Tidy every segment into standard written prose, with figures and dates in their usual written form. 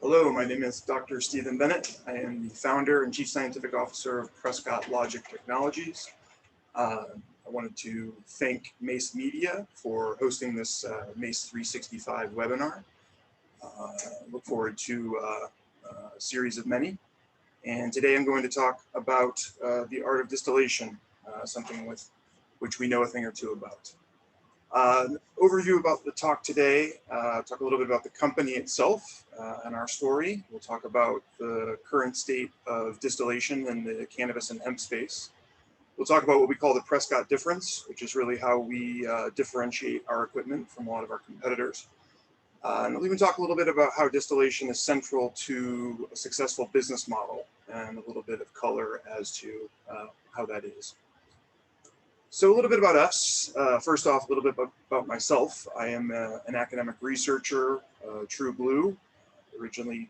Hello, my name is Dr. Stephen Bennett. I am the founder and chief scientific officer of Prescott Logic Technologies. I wanted to thank Mace Media for hosting this Mace 365 webinar. Look forward to a series of many. And today I'm going to talk about the art of distillation, something with which we know a thing or two about. Overview about the talk today, talk a little bit about the company itself and our story. We'll talk about the current state of distillation in the cannabis and hemp space. We'll talk about what we call the Prescott difference, which is really how we differentiate our equipment from a lot of our competitors. And we'll even talk a little bit about how distillation is central to a successful business model and a little bit of color as to how that is. So a little bit about us. First off, a little bit about myself. I am an academic researcher, true blue. Originally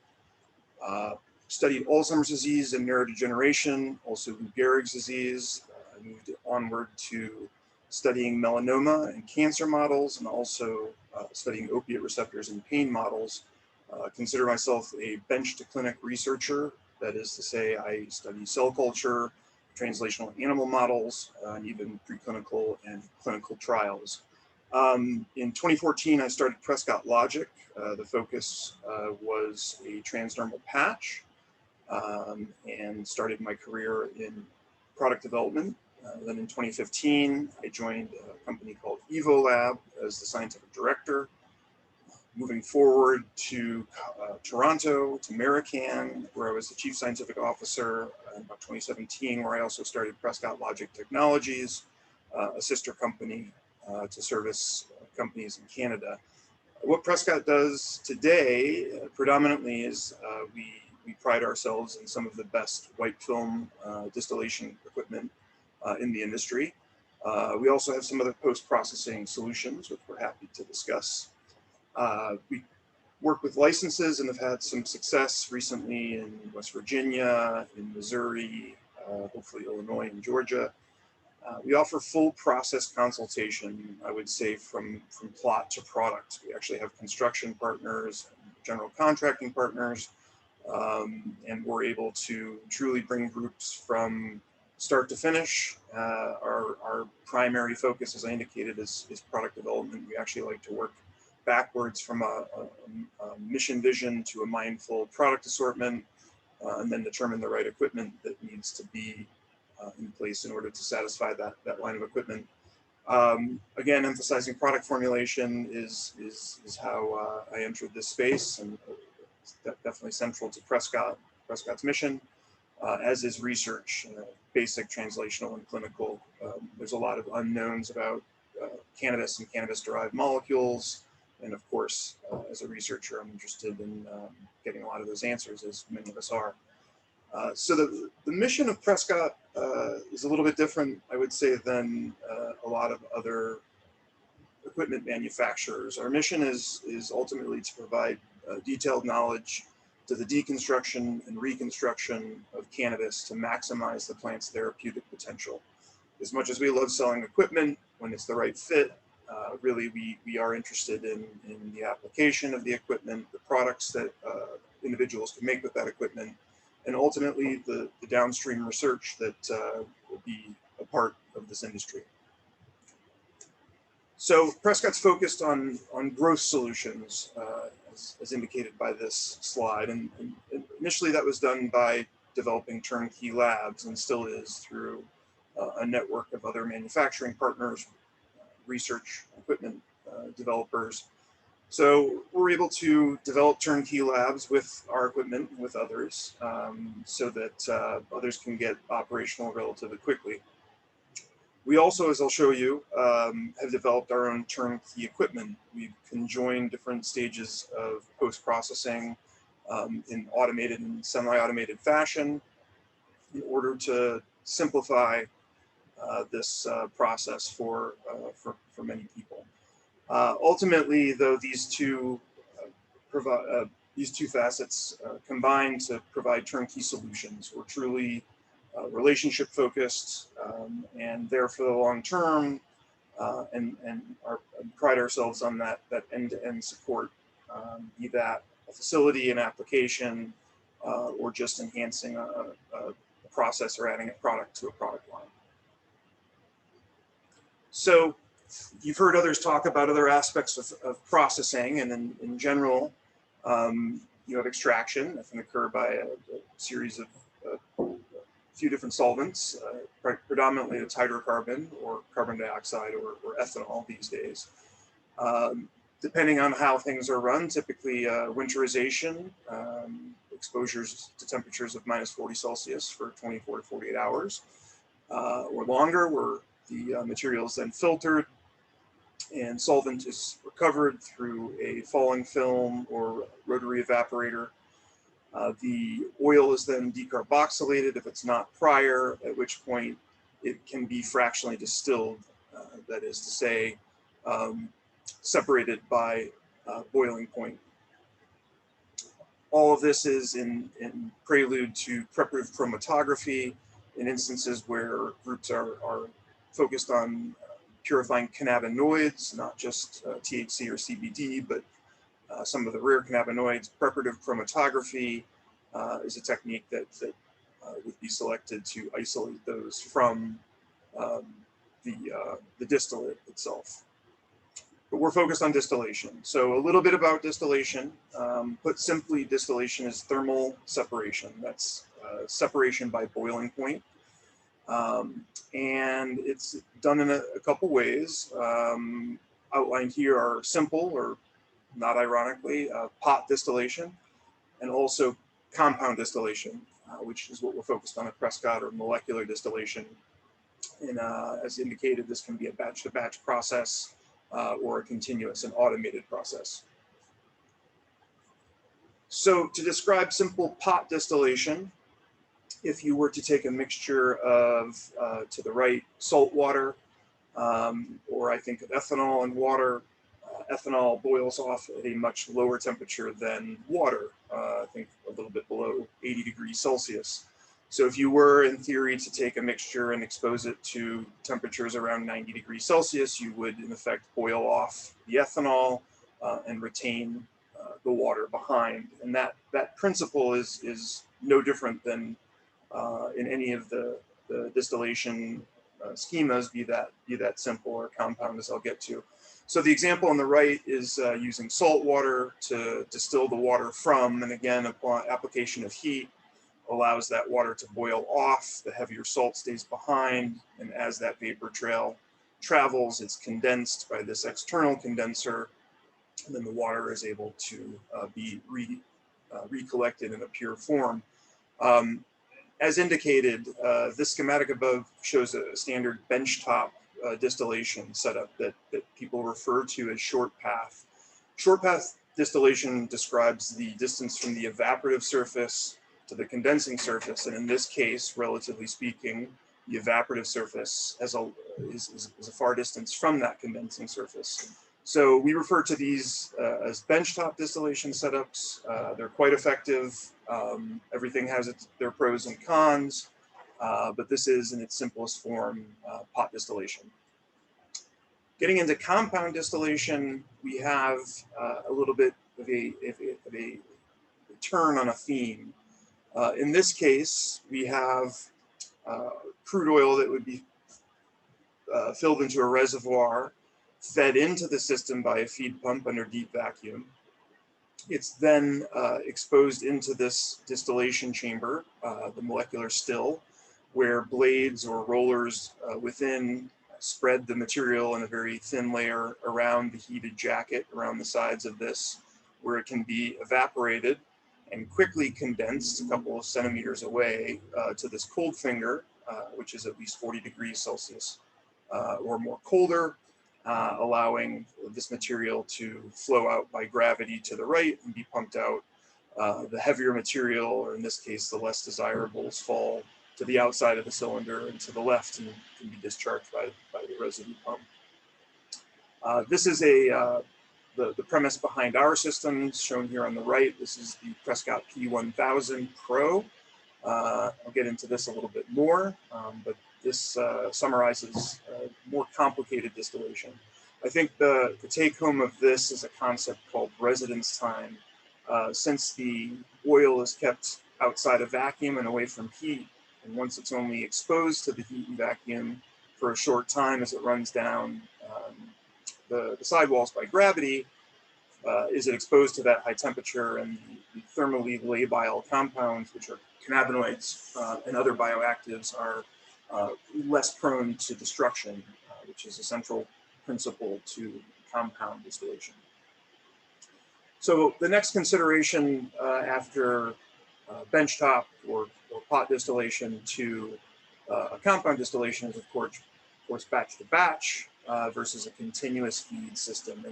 studied Alzheimer's disease and neurodegeneration, also Lou Gehrig's disease. I moved onward to studying melanoma and cancer models, and also studying opiate receptors and pain models. Consider myself a bench to clinic researcher. That is to say, I study cell culture, translational animal models, and even preclinical and clinical trials. In 2014, I started Prescott Logic. The focus was a transdermal patch, and started my career in product development. Then in 2015, I joined a company called EvoLab as the scientific director. Moving forward to Toronto, to Marican, where I was the chief scientific officer in about 2017, where I also started Prescott Logic Technologies, a sister company to service companies in Canada. What Prescott does today predominantly is we pride ourselves in some of the best white film distillation equipment in the industry. We also have some other post-processing solutions, which we're happy to discuss. We work with licenses and have had some success recently in West Virginia, in Missouri, hopefully Illinois and Georgia. We offer full process consultation, I would say, from plot to product. We actually have construction partners, general contracting partners, and we're able to truly bring groups from start to finish. Our primary focus, as I indicated, is product development. We actually like to work backwards from a mission vision to a mindful product assortment, and then determine the right equipment that needs to be in place in order to satisfy that line of equipment. Again, emphasizing product formulation is how I entered this space, and it's definitely central to Prescott's mission, as is research, basic, translational, and clinical. There's a lot of unknowns about cannabis and cannabis-derived molecules. And of course, as a researcher, I'm interested in getting a lot of those answers, as many of us are. So the mission of Prescott is a little bit different, I would say, than a lot of other equipment manufacturers. Our mission is ultimately to provide detailed knowledge to the deconstruction and reconstruction of cannabis to maximize the plant's therapeutic potential. As much as we love selling equipment when it's the right fit, really we are interested in the application of the equipment, the products that individuals can make with that equipment, and ultimately the downstream research that will be a part of this industry. So Prescott's focused on growth solutions, as indicated by this slide, and initially that was done by developing turnkey labs, and still is through a network of other manufacturing partners, research equipment developers. So we're able to develop turnkey labs with our equipment, with others, so that others can get operational relatively quickly. We also, as I'll show you, have developed our own turnkey equipment. We've conjoined different stages of post-processing in automated and semi-automated fashion in order to simplify this process for many people. Ultimately, though, these two facets combine to provide turnkey solutions. We're truly relationship focused, and there for the long term, and pride ourselves on that end-to-end support, be that facility, an application, or just enhancing a process or adding a product to a product line. So you've heard others talk about other aspects of processing, and in general, you have extraction that can occur by a series of a few different solvents, predominantly it's hydrocarbon or carbon dioxide or ethanol these days. Depending on how things are run, typically winterization, exposures to temperatures of -40 Celsius for 24 to 48 hours or longer, where the material is then filtered and solvent is recovered through a falling film or rotary evaporator. The oil is then decarboxylated if it's not prior, at which point it can be fractionally distilled, that is to say, separated by boiling point. All of this is in prelude to preparative chromatography in instances where groups are focused on purifying cannabinoids, not just THC or CBD, but some of the rare cannabinoids. Preparative chromatography is a technique that would be selected to isolate those from the distillate itself. But we're focused on distillation. So a little bit about distillation. Put simply, distillation is thermal separation. That's separation by boiling point. And it's done in a couple ways. Outlined here are simple, or not ironically, pot distillation, and also compound distillation, which is what we're focused on at Prescott, or molecular distillation. And as indicated, this can be a batch-to-batch process or a continuous and automated process. So to describe simple pot distillation, if you were to take a mixture of, to the right, salt water, or I think of ethanol and water, ethanol boils off at a much lower temperature than water, I think a little bit below 80 degrees Celsius. So if you were, in theory, to take a mixture and expose it to temperatures around 90 degrees Celsius, you would, in effect, boil off the ethanol and retain the water behind. And that principle is no different than in any of the distillation schemas, be that simple or compound, as I'll get to. So the example on the right is using salt water to distill the water from, and again, upon application of heat, allows that water to boil off, the heavier salt stays behind, and as that vapor trail travels, it's condensed by this external condenser, and then the water is able to be recollected in a pure form. As indicated, this schematic above shows a standard benchtop distillation setup that people refer to as short path. Short path distillation describes the distance from the evaporative surface to the condensing surface, and in this case, relatively speaking, the evaporative surface is a far distance from that condensing surface. So we refer to these as benchtop distillation setups. They're quite effective. Everything has their pros and cons, but this is, in its simplest form, pot distillation. Getting into compound distillation, we have a little bit of a turn on a theme. In this case, we have crude oil that would be filled into a reservoir, fed into the system by a feed pump under deep vacuum. It's then exposed into this distillation chamber, the molecular still, where blades or rollers within spread the material in a very thin layer around the heated jacket, around the sides of this, where it can be evaporated and quickly condensed a couple of centimeters away to this cold finger, which is at least 40 degrees Celsius or more colder, allowing this material to flow out by gravity to the right and be pumped out. The heavier material, or in this case, the less desirables, fall to the outside of the cylinder and to the left and can be discharged by the residue pump. This is the premise behind our systems shown here on the right. This is the Prescott P1000 Pro. I'll get into this a little bit more, but this summarizes more complicated distillation. I think the take home of this is a concept called residence time, Since the oil is kept outside of vacuum and away from heat, and once it's only exposed to the heat and vacuum for a short time as it runs down the sidewalls by gravity, is it exposed to that high temperature, and the thermally labile compounds, which are cannabinoids and other bioactives, are less prone to destruction, which is a central principle to compound distillation. So the next consideration after benchtop or pot distillation to a compound distillation is, of course batch to batch versus a continuous feed system.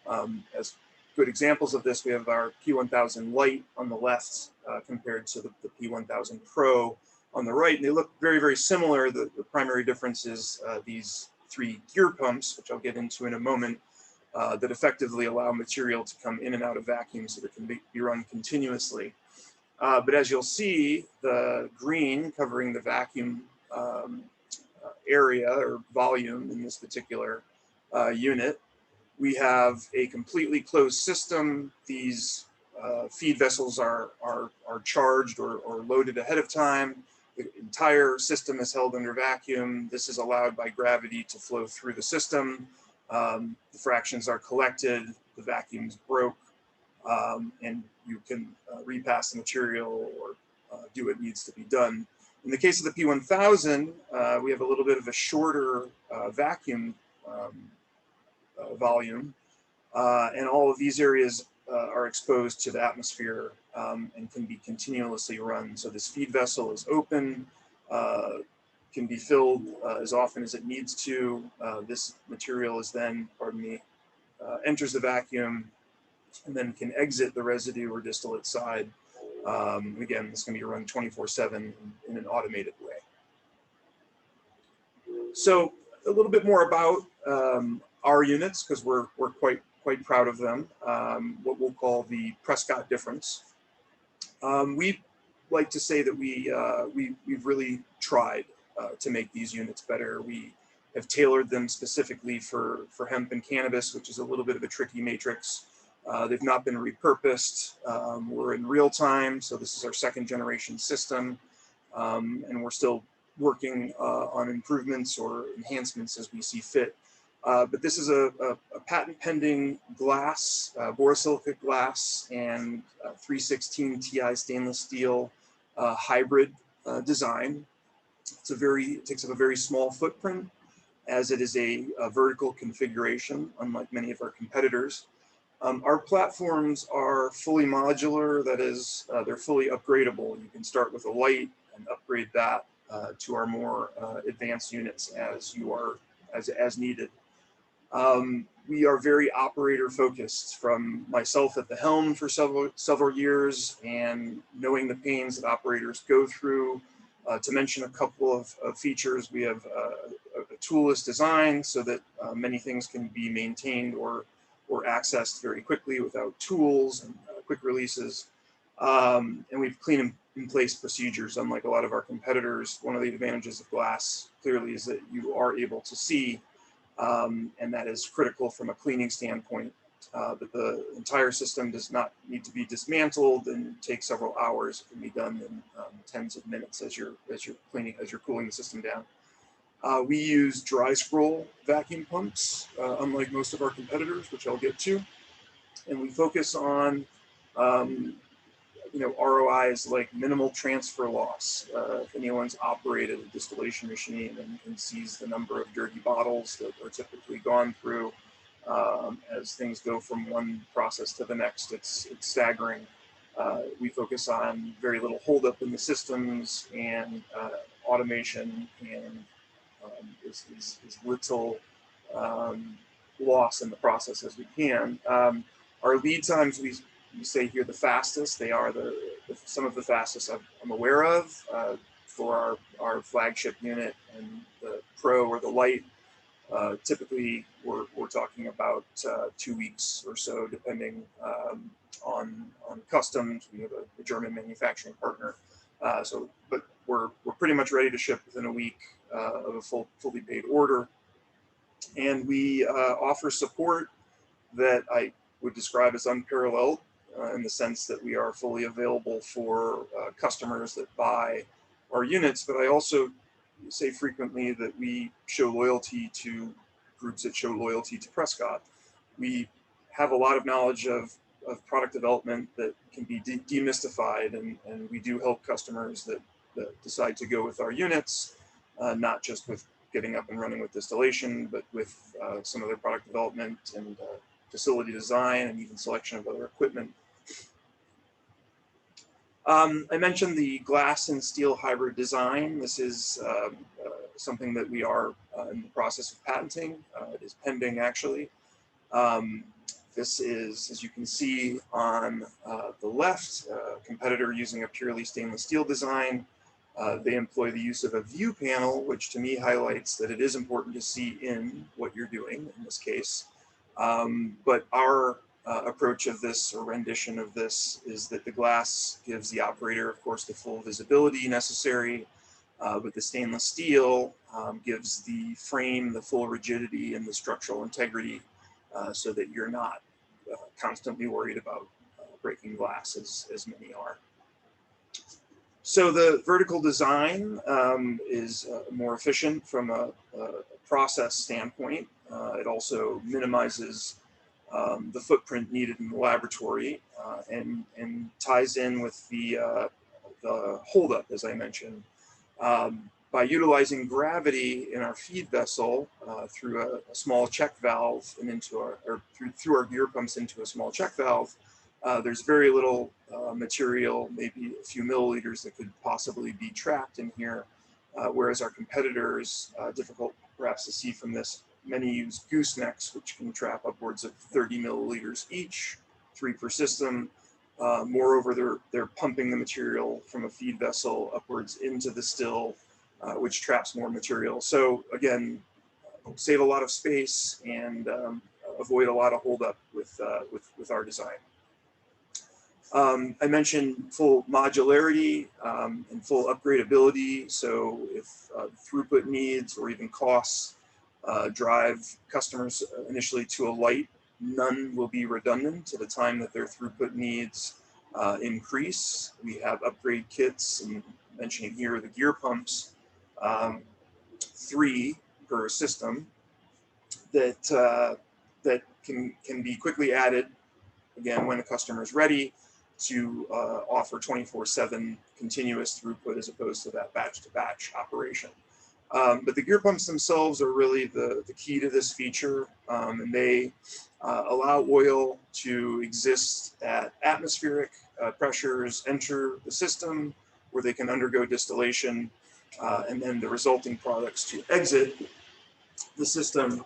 And as good examples of this, we have our P1000 Lite on the left compared to the P1000 Pro on the right. And they look very, very similar. The primary difference is these 3 gear pumps, which I'll get into in a moment, that effectively allow material to come in and out of vacuum so that it can be run continuously. But as you'll see, the green covering the vacuum area or volume in this particular unit, we have a completely closed system. These feed vessels are charged or loaded ahead of time. The entire system is held under vacuum. This is allowed by gravity to flow through the system. The fractions are collected, the vacuum's broke, and you can repass the material or do what needs to be done. In the case of the P1000, we have a little bit of a shorter vacuum volume, and all of these areas are exposed to the atmosphere and can be continuously run. So this feed vessel is open, can be filled as often as it needs to. This material is then, enters the vacuum and then can exit the residue or distillate side. Again, this can be run 24/7 in an automated way. So a little bit more about our units, because we're quite proud of them. What we'll call the Prescott difference. We like to say that we've really tried to make these units better. We have tailored them specifically for hemp and cannabis, which is a little bit of a tricky matrix. They've not been repurposed. We're in real time, so this is our 2nd generation system, and we're still working on improvements or enhancements as we see fit. But this is a patent pending glass, borosilicate glass, and 316 Ti stainless steel hybrid design. It takes up a very small footprint, as it is a vertical configuration, unlike many of our competitors. Our platforms are fully modular, that is, they're fully upgradable. You can start with a light and upgrade that to our more advanced units as needed. We are very operator focused, from myself at the helm for several years and knowing the pains that operators go through. To mention a couple of features, we have a toolless design so that many things can be maintained or accessed very quickly without tools and quick releases. And we've clean in place procedures, unlike a lot of our competitors. One of the advantages of glass clearly is that you are able to see, and that is critical from a cleaning standpoint. But the entire system does not need to be dismantled and take several hours. It can be done in tens of minutes as you're cooling the system down. We use dry scroll vacuum pumps, unlike most of our competitors, which I'll get to. And we focus on ROIs like minimal transfer loss. If anyone's operated a distillation machine and sees the number of dirty bottles that are typically gone through as things go from one process to the next, it's staggering. We focus on very little holdup in the systems and automation and as little loss in the process as we can. Our lead times, we say here the fastest. They are some of the fastest I'm aware of for our flagship unit and the Pro or the Lite. Typically, we're talking about 2 weeks or so, depending on customs. We have a German manufacturing partner, but we're pretty much ready to ship within a week of a fully paid order. And we offer support that I would describe as unparalleled. in the sense that we are fully available for customers that buy our units, but I also say frequently that we show loyalty to groups that show loyalty to Prescott. We have a lot of knowledge of product development that can be demystified, and we do help customers that decide to go with our units, not just with getting up and running with distillation, but with some of their product development and facility design and even selection of other equipment. I mentioned the glass and steel hybrid design. This is something that we are in the process of patenting. It is pending, actually. This is, as you can see on the left, a competitor using a purely stainless steel design. They employ the use of a view panel, which to me highlights that it is important to see in what you're doing in this case. But our approach of this, or rendition of this, is that the glass gives the operator, of course, the full visibility necessary, but the stainless steel gives the frame the full rigidity and the structural integrity, so that you're not constantly worried about breaking glass, as many are. So the vertical design is more efficient from a process standpoint. It also minimizes the footprint needed in the laboratory, and ties in with the holdup, as I mentioned. By utilizing gravity in our feed vessel through a small check valve and into our, or through our gear pumps into a small check valve, there's very little material, maybe a few milliliters, that could possibly be trapped in here, whereas our competitors, difficult perhaps to see from this, many use goosenecks, which can trap upwards of 30 milliliters each, 3 per system. Moreover, they're pumping the material from a feed vessel upwards into the still, which traps more material. So again, save a lot of space and avoid a lot of holdup with our design. I mentioned full modularity and full upgradability. So if throughput needs or even costs drive customers initially to a light, none will be redundant to the time that their throughput needs increase. We have upgrade kits, and mentioning here the gear pumps, 3 per system, that can be quickly added, again, when a customer is ready, to offer 24/7 continuous throughput as opposed to that batch-to-batch operation. But the gear pumps themselves are really the key to this feature, and they allow oil to exist at atmospheric pressures, enter the system where they can undergo distillation, and then the resulting products to exit the system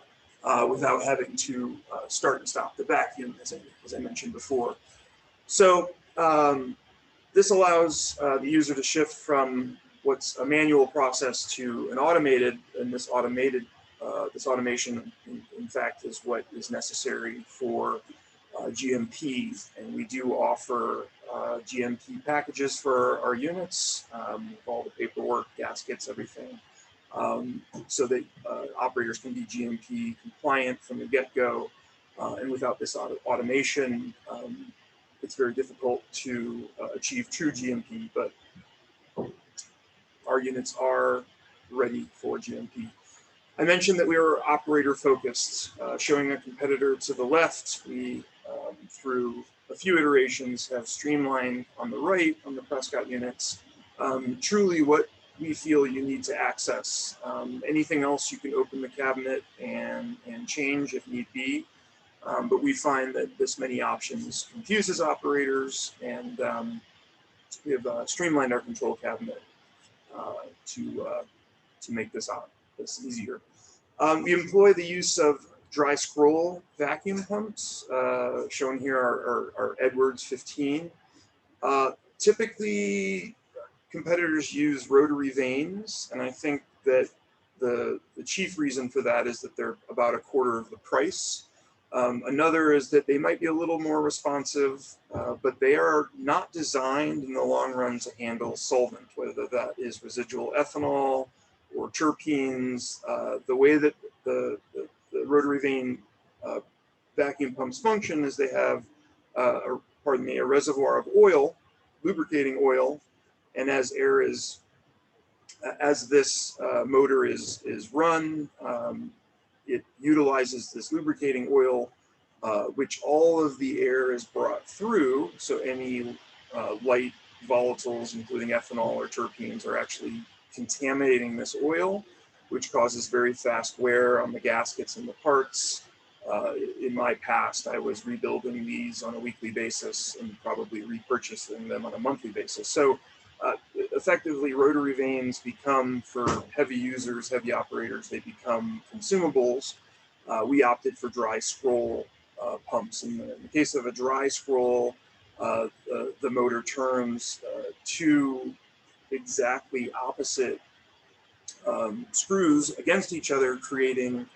without having to start and stop the vacuum, as I mentioned before. So this allows the user to shift from what's a manual process to an automated, and this automation, in fact, is what is necessary for GMP. And we do offer GMP packages for our units, with all the paperwork, gaskets, everything, so that operators can be GMP compliant from the get-go. And without this automation, it's very difficult to achieve true GMP, but our units are ready for GMP. I mentioned that we are operator focused. Showing a competitor to the left, we, through a few iterations, have streamlined on the right, on the Prescott units, truly what we feel you need to access. Anything else you can open the cabinet and change if need be. But we find that this many options confuses operators, and we have streamlined our control cabinet to make this easier. We employ the use of dry scroll vacuum pumps. Shown here are Edwards 15. Typically, competitors use rotary vanes, and I think that the chief reason for that is that they're about 1/4 of the price. Another is that they might be a little more responsive, but they are not designed in the long run to handle solvent, whether that is residual ethanol or terpenes. The way that the rotary vane vacuum pumps function is they have pardon me, a reservoir of oil, lubricating oil, and as air is, as this motor is run, it utilizes this lubricating oil, which all of the air is brought through. So any light volatiles, including ethanol or terpenes, are actually contaminating this oil, which causes very fast wear on the gaskets and the parts. In my past, I was rebuilding these on a weekly basis and probably repurchasing them on a monthly basis. So effectively, rotary vanes become, for heavy users, heavy operators, they become consumables. We opted for dry scroll pumps. In the case of a dry scroll, the motor turns two exactly opposite screws against each other, creating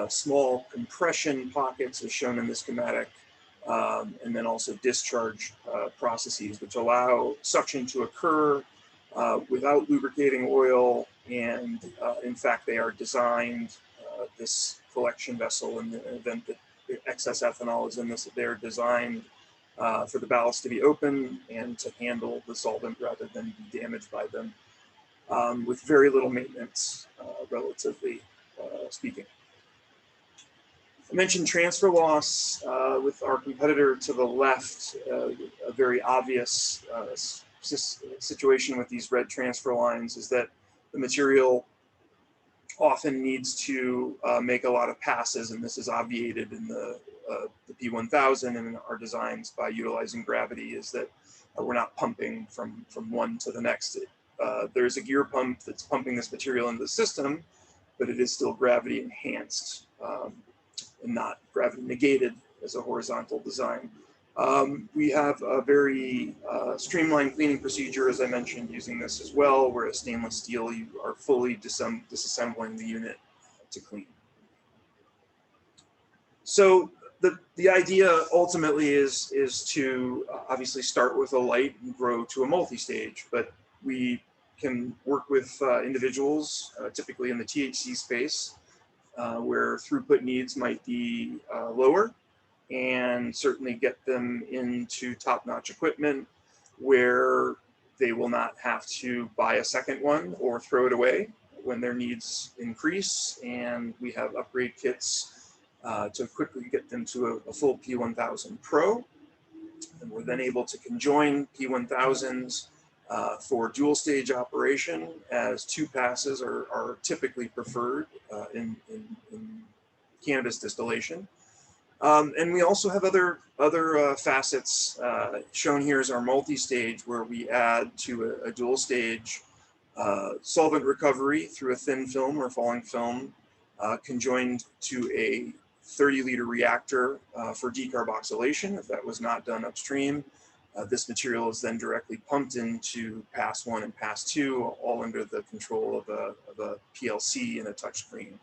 small compression pockets as shown in the schematic, and then also discharge processes, which allow suction to occur without lubricating oil. And in fact, they are designed, this collection vessel, in the event that excess ethanol is in this, they're designed for the ballast to be open and to handle the solvent rather than be damaged by them, with very little maintenance, relatively speaking. I mentioned transfer loss with our competitor to the left. A very obvious situation with these red transfer lines is that the material often needs to make a lot of passes, and this is obviated in the P1000 and our designs by utilizing gravity, is that we're not pumping from one to the next. There's a gear pump that's pumping this material into the system, but it is still gravity enhanced and not gravity negated as a horizontal design. We have a very streamlined cleaning procedure, as I mentioned, using this as well, where a stainless steel, you are fully disassembling the unit to clean. So the idea ultimately is to obviously start with a light and grow to a multi-stage, but we can work with individuals, typically in the THC space, where throughput needs might be lower, and certainly get them into top-notch equipment where they will not have to buy a second one or throw it away when their needs increase. And we have upgrade kits to quickly get them to a full P1000 Pro. And we're then able to conjoin P1000s for dual stage operation, as two passes are typically preferred in cannabis distillation. And we also have other facets. Shown here is our multi-stage, where we add to a dual stage solvent recovery through a thin film or falling film, conjoined to a 30-liter reactor for decarboxylation. If that was not done upstream, this material is then directly pumped into pass 1 and pass 2, all under the control of a PLC and a touchscreen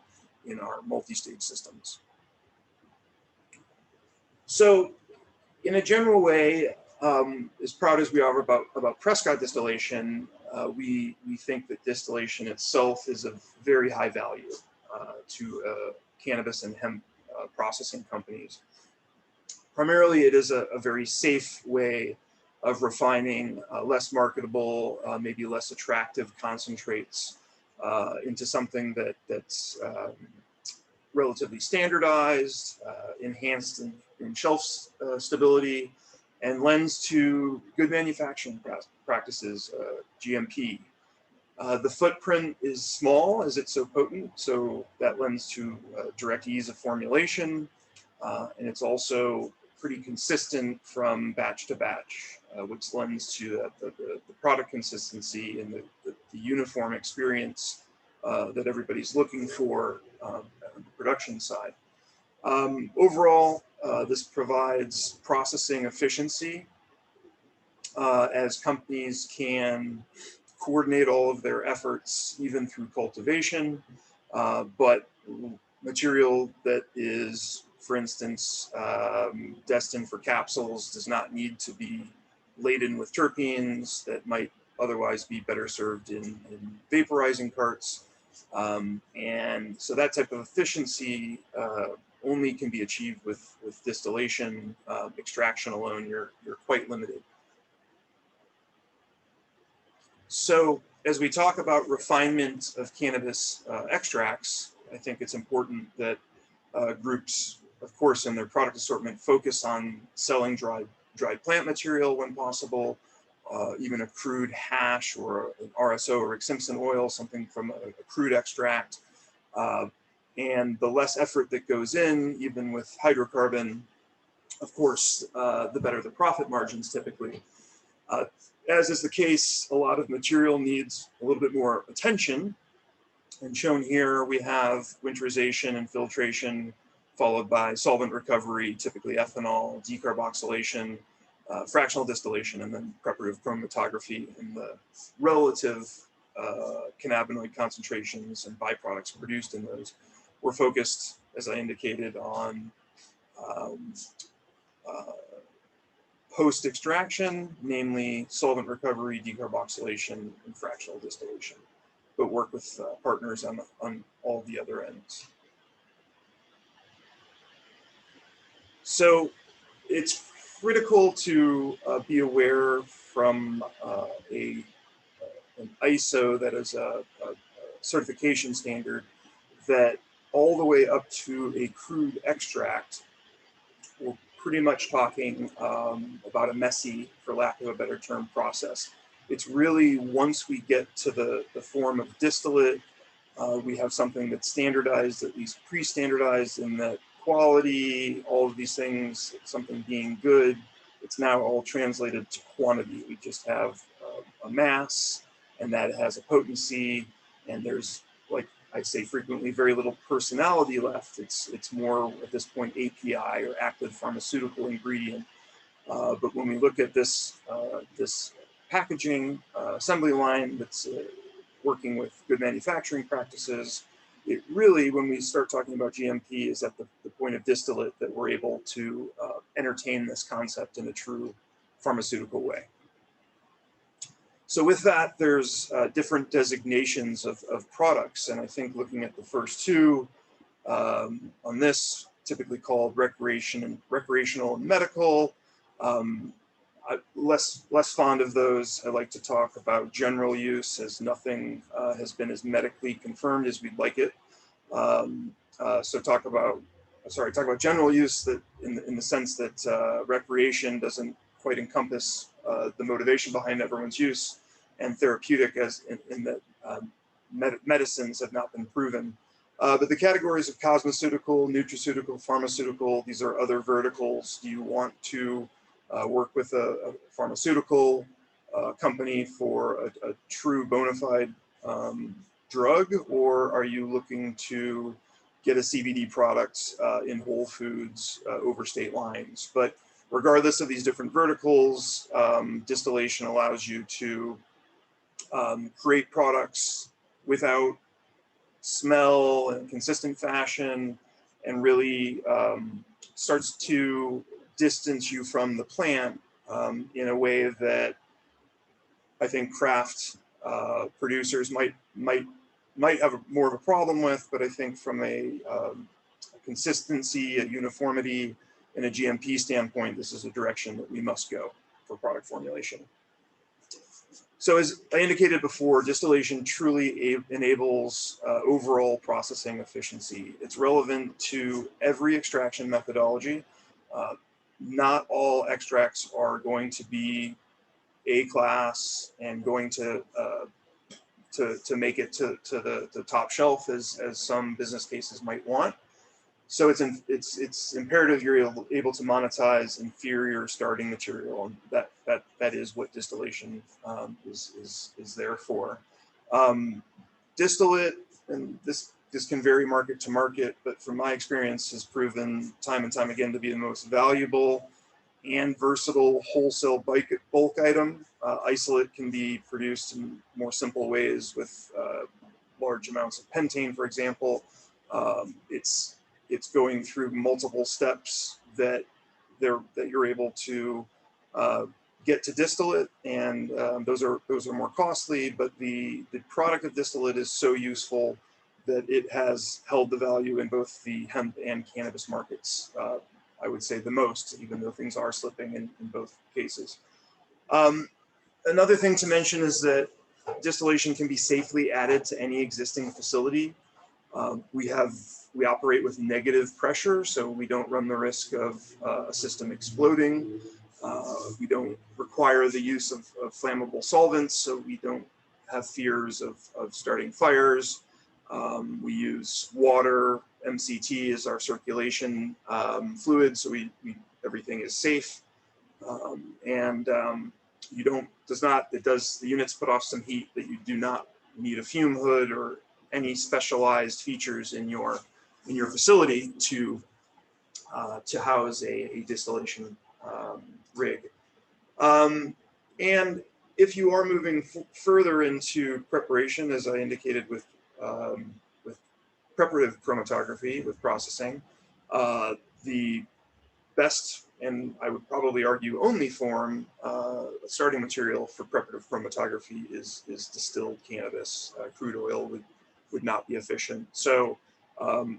in our multi-stage systems. So in a general way, as proud as we are about Prescott distillation, we think that distillation itself is of very high value to cannabis and hemp processing companies. Primarily, it is a very safe way of refining less marketable, maybe less attractive concentrates into something that's relatively standardized, enhanced in shelf stability, and lends to good manufacturing practices, GMP. The footprint is small as it's so potent, so that lends to direct ease of formulation, and it's also pretty consistent from batch to batch, which lends to the product consistency and the uniform experience that everybody's looking for on the production side. Overall, this provides processing efficiency as companies can coordinate all of their efforts, even through cultivation, but material that is, for instance, destined for capsules does not need to be laden with terpenes that might otherwise be better served in vaporizing carts. And so that type of efficiency only can be achieved with distillation. Extraction alone, you're quite limited. So as we talk about refinement of cannabis extracts, I think it's important that groups, of course, in their product assortment, focus on selling dried plant material when possible, even a crude hash or an RSO or Rick Simpson oil, something from a crude extract. And the less effort that goes in, even with hydrocarbon, of course, the better the profit margins typically. As is the case, a lot of material needs a little bit more attention. And shown here, we have winterization and filtration, followed by solvent recovery, typically ethanol, decarboxylation, fractional distillation, and then preparative chromatography, and the relative cannabinoid concentrations and byproducts produced in those. We're focused, as I indicated, on post-extraction, namely solvent recovery, decarboxylation, and fractional distillation, but work with partners on all the other ends. So it's critical to be aware from an ISO, that is a certification standard, that all the way up to a crude extract, we're pretty much talking about a messy, for lack of a better term, process. It's really once we get to the form of distillate, we have something that's standardized, at least pre-standardized, in that quality, all of these things, something being good, it's now all translated to quantity. We just have a mass, and that has a potency, and there's, like I say frequently, very little personality left. It's more at this point API, or active pharmaceutical ingredient. But when we look at this this packaging assembly line that's working with good manufacturing practices, it really, when we start talking about GMP, is at the point of distillate that we're able to entertain this concept in a true pharmaceutical way. So with that, there's different designations of products. And I think looking at the first two on this, typically called recreational and medical, less fond of those. I like to talk about general use, as nothing has been as medically confirmed as we'd like it. So talk about general use, that in the sense that recreation doesn't quite encompass the motivation behind everyone's use, and therapeutic, as in that medicines have not been proven. But the categories of cosmeceutical, nutraceutical, pharmaceutical, these are other verticals. Do you want to work with a pharmaceutical company for a true bona fide drug, or are you looking to get a CBD product in Whole Foods over state lines? But regardless of these different verticals, distillation allows you to create products without smell and consistent fashion, and really starts to distance you from the plant in a way that I think craft producers might have more of a problem with. But I think from a consistency, a uniformity, and a GMP standpoint, this is a direction that we must go for product formulation. So as I indicated before, distillation truly enables overall processing efficiency. It's relevant to every extraction methodology. Not all extracts are going to be A-class and going to make it to the top shelf as some business cases might want. So it's imperative you're able to monetize inferior starting material, and that is what distillation is there for. Distillate, and this can vary market to market, but from my experience has proven time and time again to be the most valuable and versatile wholesale bulk item. Isolate can be produced in more simple ways with large amounts of pentane, for example. It's going through multiple steps that you're able to get to distillate, and those are more costly. But the product of distillate is so useful that it has held the value in both the hemp and cannabis markets. I would say the most, even though things are slipping in both cases. Another thing to mention is that distillation can be safely added to any existing facility. We operate with negative pressure, so we don't run the risk of a system exploding. We don't require the use of flammable solvents, so we don't have fears of starting fires. We use water. MCT is our circulation fluid, so everything is safe. The units put off some heat, but you do not need a fume hood or any specialized features in your facility to house a distillation rig. And if you are moving further into preparation, as I indicated with preparative chromatography, with processing, the best, and I would probably argue only form, starting material for preparative chromatography is distilled cannabis. Crude oil would not be efficient. So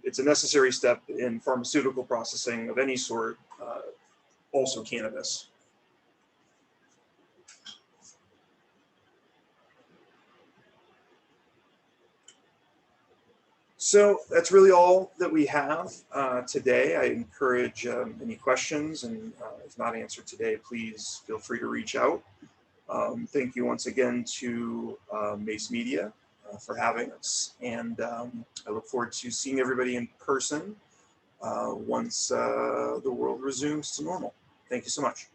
it's a necessary step in pharmaceutical processing of any sort, also cannabis. So that's really all that we have today. I encourage any questions, and if not answered today, please feel free to reach out. Thank you once again to Mace Media for having us, and I look forward to seeing everybody in person once the world resumes to normal. Thank you so much.